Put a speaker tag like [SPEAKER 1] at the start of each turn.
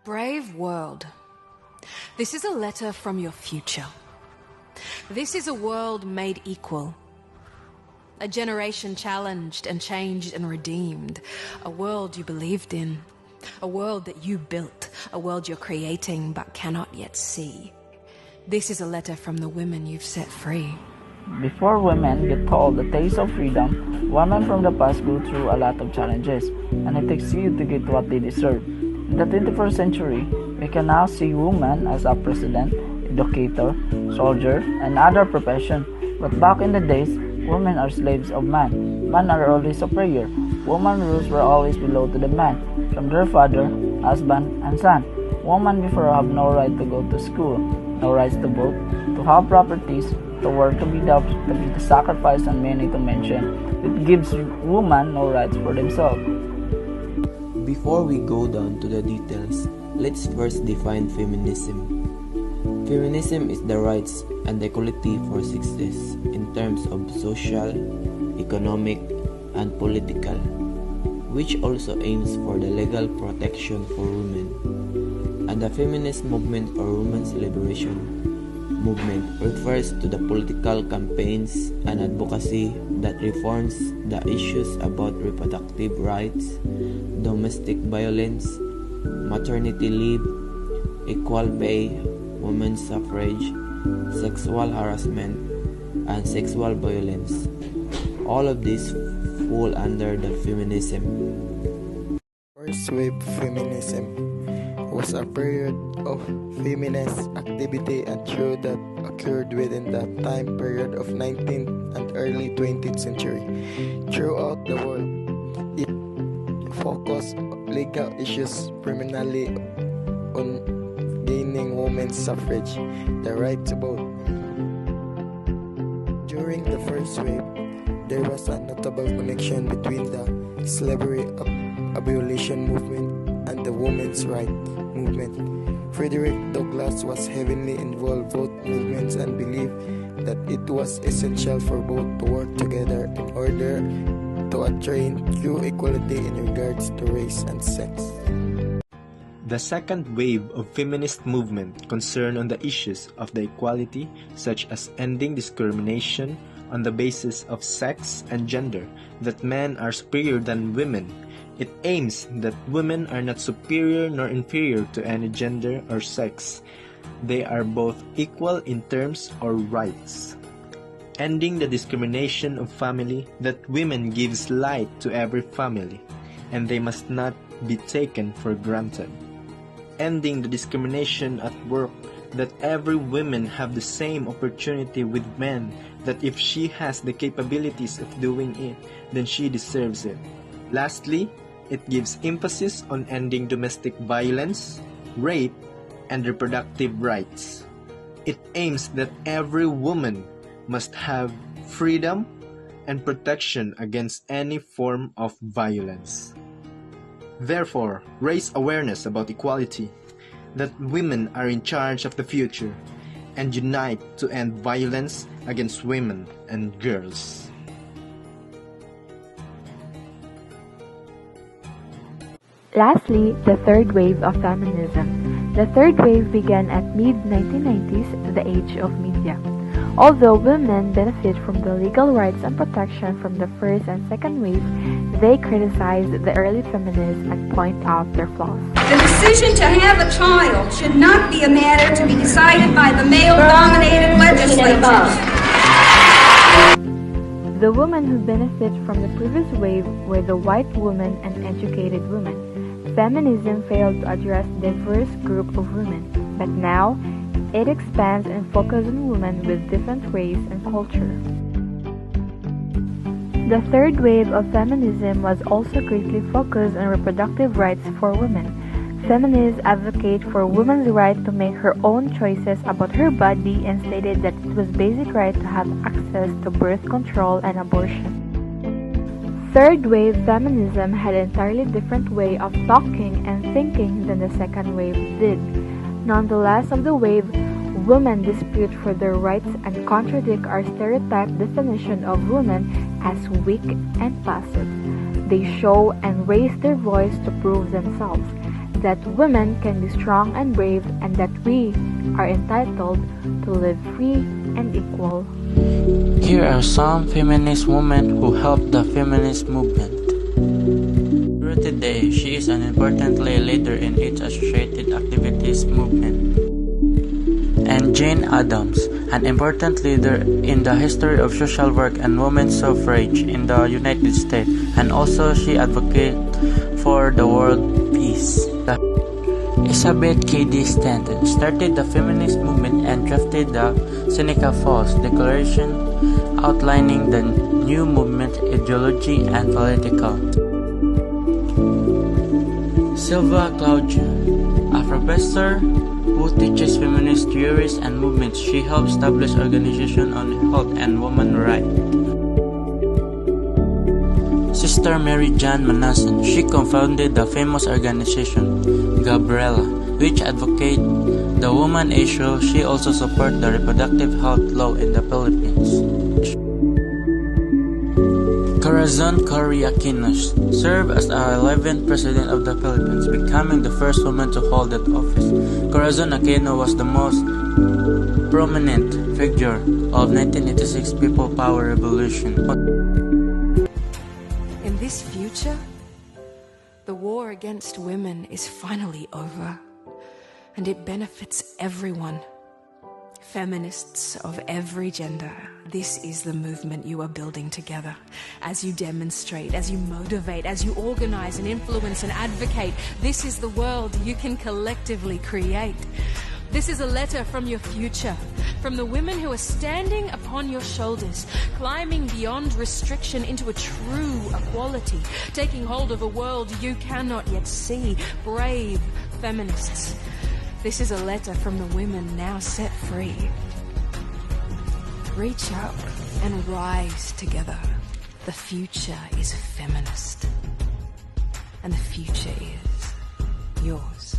[SPEAKER 1] Brave world. This is a letter from your future. This is a world made equal. A generation challenged and changed and redeemed. A world you believed in. A world that you built. A world you're creating but cannot yet see. This is a letter from the women you've set free.
[SPEAKER 2] Before women get told the taste of freedom, women from the past go through a lot of challenges, and it takes you to get what they deserve. In the 21st century, we can now see women as a president, educator, soldier, and other professions. But back in the days, women are slaves of man. Men are always superior. Women rules were always below to the man, from their father, husband, and son. Women before have no right to go to school, no rights to vote, to have properties, to work, to be the sacrifice, and many to mention. It gives women no rights for themselves.
[SPEAKER 3] Before we go down to the details, let's first define feminism. Feminism is the rights and equality for sexes in terms of social, economic, and political, which also aims for the legal protection for women. And the feminist movement or women's liberation movement refers to the political campaigns and advocacy that reforms the issues about reproductive rights, domestic violence, maternity leave, equal pay, women's suffrage, sexual harassment, and sexual violence. All of these fall under the feminism.
[SPEAKER 4] First wave feminism was a period of feminist activity and thought that occurred within the time period of 19th and early 20th century. Throughout the world, it focused on legal issues, primarily on gaining women's suffrage, the right to vote. During the first wave, there was a notable connection between the slavery abolition movement and the women's rights movement. Frederick Douglass was heavily involved in both movements and believed that it was essential for both to work together in order to attain true equality in regards to race and sex.
[SPEAKER 5] The second wave of feminist movement concerned on the issues of the equality, such as ending discrimination on the basis of sex and gender, that men are superior than women. It aims that women are not superior nor inferior to any gender or sex. They are both equal in terms or rights. Ending the discrimination of family, that women gives light to every family, and they must not be taken for granted. Ending the discrimination at work, that every woman have the same opportunity with men, that if she has the capabilities of doing it, then she deserves it. Lastly, it gives emphasis on ending domestic violence, rape, and reproductive rights. It aims that every woman must have freedom and protection against any form of violence. Therefore, raise awareness about equality, that women are in charge of the future, and unite to end violence against women and girls.
[SPEAKER 6] Lastly, the third wave of feminism. The third wave began at mid-1990s, the age of media. Although women benefit from the legal rights and protection from the first and second wave, they criticize the early feminists and point out their flaws.
[SPEAKER 7] The decision to have a child should not be a matter to be decided by the male-dominated legislatures.
[SPEAKER 6] The women who benefit from the previous wave were the white women and educated women. Feminism failed to address diverse group of women, but now it expands and focuses on women with different race and culture. The third wave of feminism was also greatly focused on reproductive rights for women. Feminists advocate for women's right to make her own choices about her body and stated that it was basic right to have access to birth control and abortion. Third wave feminism had an entirely different way of talking and thinking than the second wave did. Nonetheless, of the wave, women dispute for their rights and contradict our stereotyped definition of women as weak and passive. They show and raise their voice to prove themselves. that women can be strong and brave, and that we are entitled to live free and equal.
[SPEAKER 2] Here are some feminist women who helped the feminist movement. Today, she is an important lay leader in its associated activities movement. And Jane Addams, an important leader in the history of social work and women's suffrage in the United States, and also she advocated for the world peace. Elizabeth Cady Stanton started the feminist movement and drafted the Seneca Falls Declaration outlining the new movement ideology and political. Sylvia Claudia, a professor who teaches feminist theories and movements, she helped establish organizations on health and women's rights. Sister Mary Jane Manassan, she co-founded the famous organization Gabriela, which advocates the woman issue. She also supports the reproductive health law in the Philippines. Corazon Cory Aquino served as the 11th President of the Philippines, becoming the first woman to hold that office. Corazon Aquino was the most prominent figure of 1986 People Power Revolution.
[SPEAKER 1] In this future, the war against women is finally over, and it benefits everyone. Feminists of every gender, this is the movement you are building together. As you demonstrate, as you motivate, as you organize and influence and advocate, this is the world you can collectively create. This is a letter from your future, from the women who are standing upon your shoulders, climbing beyond restriction into a true equality, taking hold of a world you cannot yet see. Brave feminists. This is a letter from the women now set free. Reach up and rise together. The future is feminist. And the future is yours.